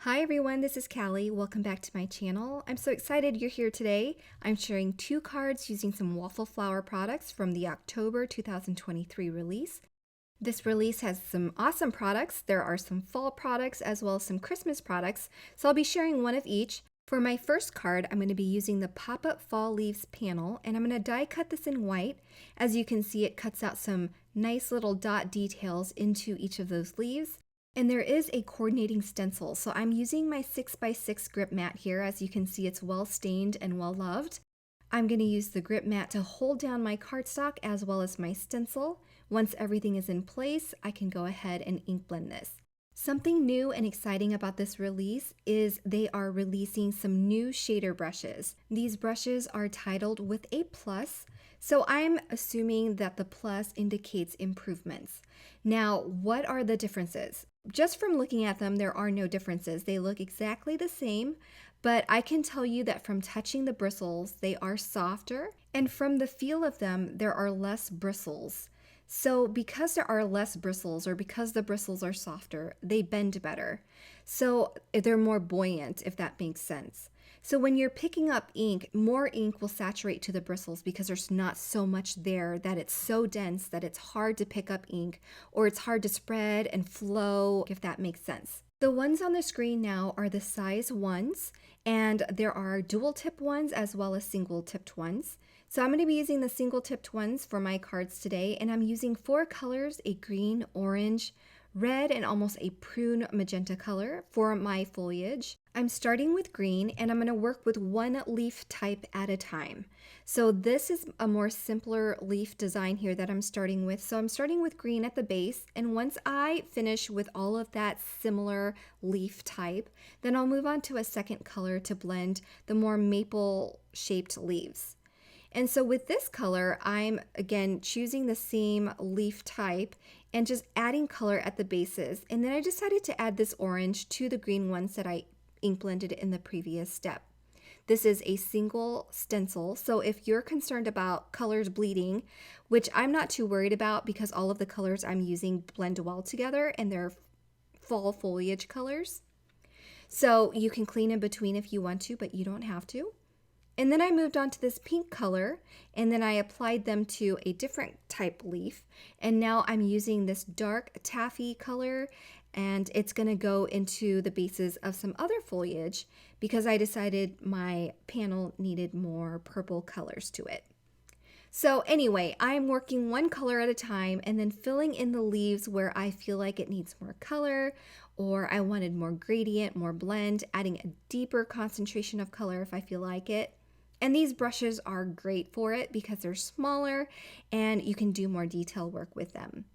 Hi everyone, this is Callie. Welcome back to my channel. I'm so excited you're here today. I'm sharing 2 cards using some Waffle Flower products from the October 2023 release. This release has some awesome products. There are some fall products as well as some Christmas products, so I'll be sharing one of each. For my first card, I'm going to be using the Pop-Up Fall Leaves panel, and I'm going to die cut this in white. As you can see, it cuts out some nice little dot details into each of those leaves. And there is a coordinating stencil, so I'm using my 6x6 grip mat here. As you can see, it's well stained and well loved. I'm going to use the grip mat to hold down my cardstock as well as my stencil. Once everything is in place, I can go ahead and ink blend this. Something new and exciting about this release is they are releasing some new shader brushes. These brushes are titled with a plus, so I'm assuming that the plus indicates improvements. Now, what are the differences? Just from looking at them, there are no differences. They look exactly the same, but I can tell you that from touching the bristles, they are softer, and from the feel of them, there are less bristles. So because there are less bristles, or because the bristles are softer, they bend better. So they're more buoyant, if that makes sense. So when you're picking up ink, more ink will saturate to the bristles because there's not so much there that it's so dense that it's hard to pick up ink, or it's hard to spread and flow, if that makes sense. The ones on the screen now are the size ones, and there are dual tip ones as well as single tipped ones. So I'm going to be using the single tipped ones for my cards today, and I'm using 4 colors, a green, orange, red, and almost a prune magenta color for my foliage. I'm starting with green, and I'm going to work with one leaf type at a time. So this is a more simpler leaf design here that I'm starting with. So I'm starting with green at the base, and once I finish with all of that similar leaf type, then I'll move on to a second color to blend the more maple shaped leaves. And so with this color, I'm again choosing the same leaf type and just adding color at the bases. And then I decided to add this orange to the green ones that I ink blended in the previous step. This is a single stencil, so if you're concerned about colors bleeding, which I'm not too worried about because all of the colors I'm using blend well together and they're fall foliage colors. So you can clean in between if you want to, but you don't have to. And then I moved on to this pink color, and then I applied them to a different type leaf. And now I'm using this dark taffy color, and it's going to go into the bases of some other foliage because I decided my panel needed more purple colors to it. So anyway, I'm working one color at a time and then filling in the leaves where I feel like it needs more color, or I wanted more gradient, more blend, adding a deeper concentration of color if I feel like it. And these brushes are great for it because they're smaller and you can do more detail work with them.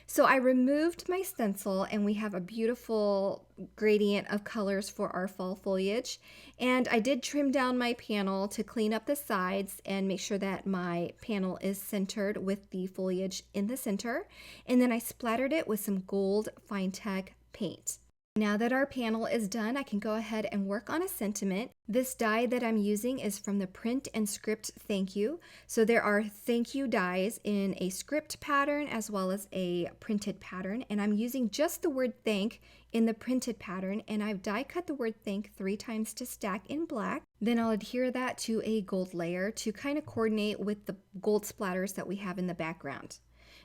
So I removed my stencil and we have a beautiful gradient of colors for our fall foliage. And I did trim down my panel to clean up the sides and make sure that my panel is centered with the foliage in the center. And then I splattered it with some gold Fine Tech paint. Now that our panel is done, I can go ahead and work on a sentiment. This die that I'm using is from the Print and Script Thank You. So there are thank you dies in a script pattern as well as a printed pattern. And I'm using just the word thank in the printed pattern. And I've die cut the word thank 3 times to stack in black. Then I'll adhere that to a gold layer to kind of coordinate with the gold splatters that we have in the background.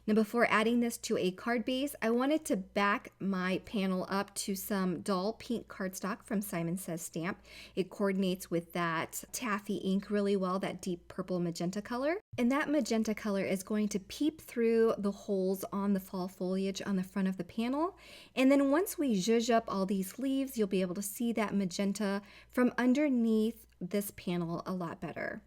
Now before adding this to a card base, I wanted to back my panel up to some dull pink cardstock from Simon Says Stamp. It coordinates with that taffy ink really well, that deep purple magenta color. And that magenta color is going to peep through the holes on the fall foliage on the front of the panel. And then once we zhuzh up all these leaves, you'll be able to see that magenta from underneath this panel a lot better.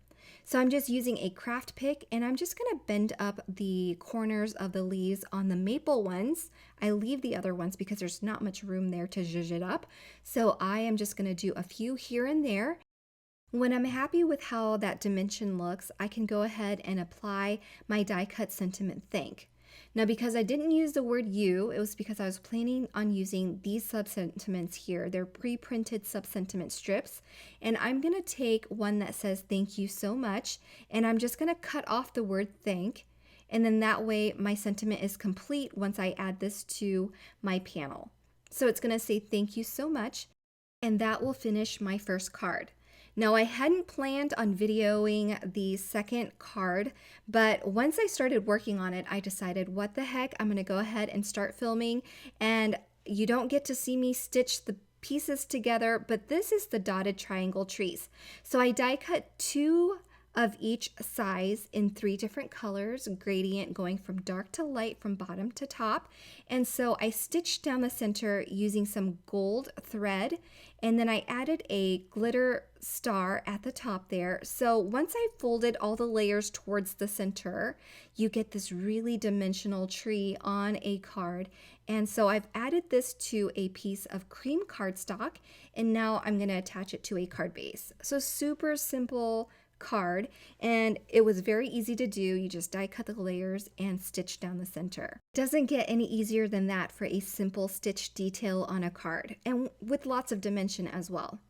So I'm just using a craft pick and I'm just going to bend up the corners of the leaves on the maple ones. I leave the other ones because there's not much room there to zhuzh it up. So I am just going to do a few here and there. When I'm happy with how that dimension looks, I can go ahead and apply my die cut sentiment thank. Now because I didn't use the word you, it was because I was planning on using these sub-sentiments here. They're pre-printed sub-sentiment strips. And I'm going to take one that says thank you so much. And I'm just going to cut off the word thank. And then that way my sentiment is complete once I add this to my panel. So it's going to say thank you so much. And that will finish my first card. Now, I hadn't planned on videoing the second card, but once I started working on it, I decided, what the heck, I'm gonna go ahead and start filming. And you don't get to see me stitch the pieces together, but this is the dotted triangle trees. So I die cut 2 of each size in 3 different colors, gradient going from dark to light from bottom to top. And so I stitched down the center using some gold thread, and then I added a glitter star at the top there. So once I folded all the layers towards the center, you get this really dimensional tree on a card. And so I've added this to a piece of cream cardstock, and now I'm going to attach it to a card base. So super simple card, and it was very easy to do. You just die cut the layers and stitch down the center. Doesn't get any easier than that for a simple stitch detail on a card, and with lots of dimension as well.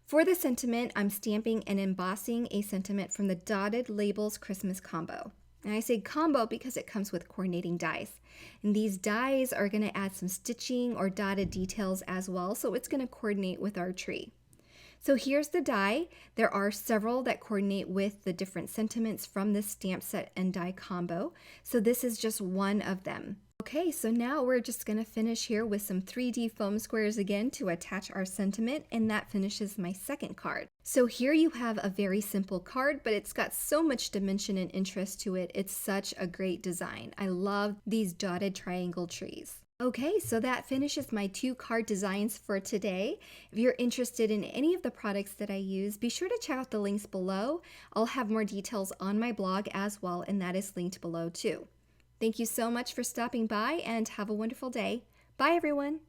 For the sentiment, I'm stamping and embossing a sentiment from the Dotted Labels Christmas combo. And I say combo because it comes with coordinating dies. And these dies are going to add some stitching or dotted details as well, so it's going to coordinate with our tree. So here's the die. There are several that coordinate with the different sentiments from this stamp set and die combo. So this is just one of them. Okay, so now we're just going to finish here with some 3D foam squares again to attach our sentiment, and that finishes my second card. So here you have a very simple card, but it's got so much dimension and interest to it. It's such a great design. I love these dotted triangle trees. Okay, so that finishes my 2 card designs for today. If you're interested in any of the products that I use, be sure to check out the links below. I'll have more details on my blog as well, and that is linked below too. Thank you so much for stopping by, and have a wonderful day. Bye, everyone.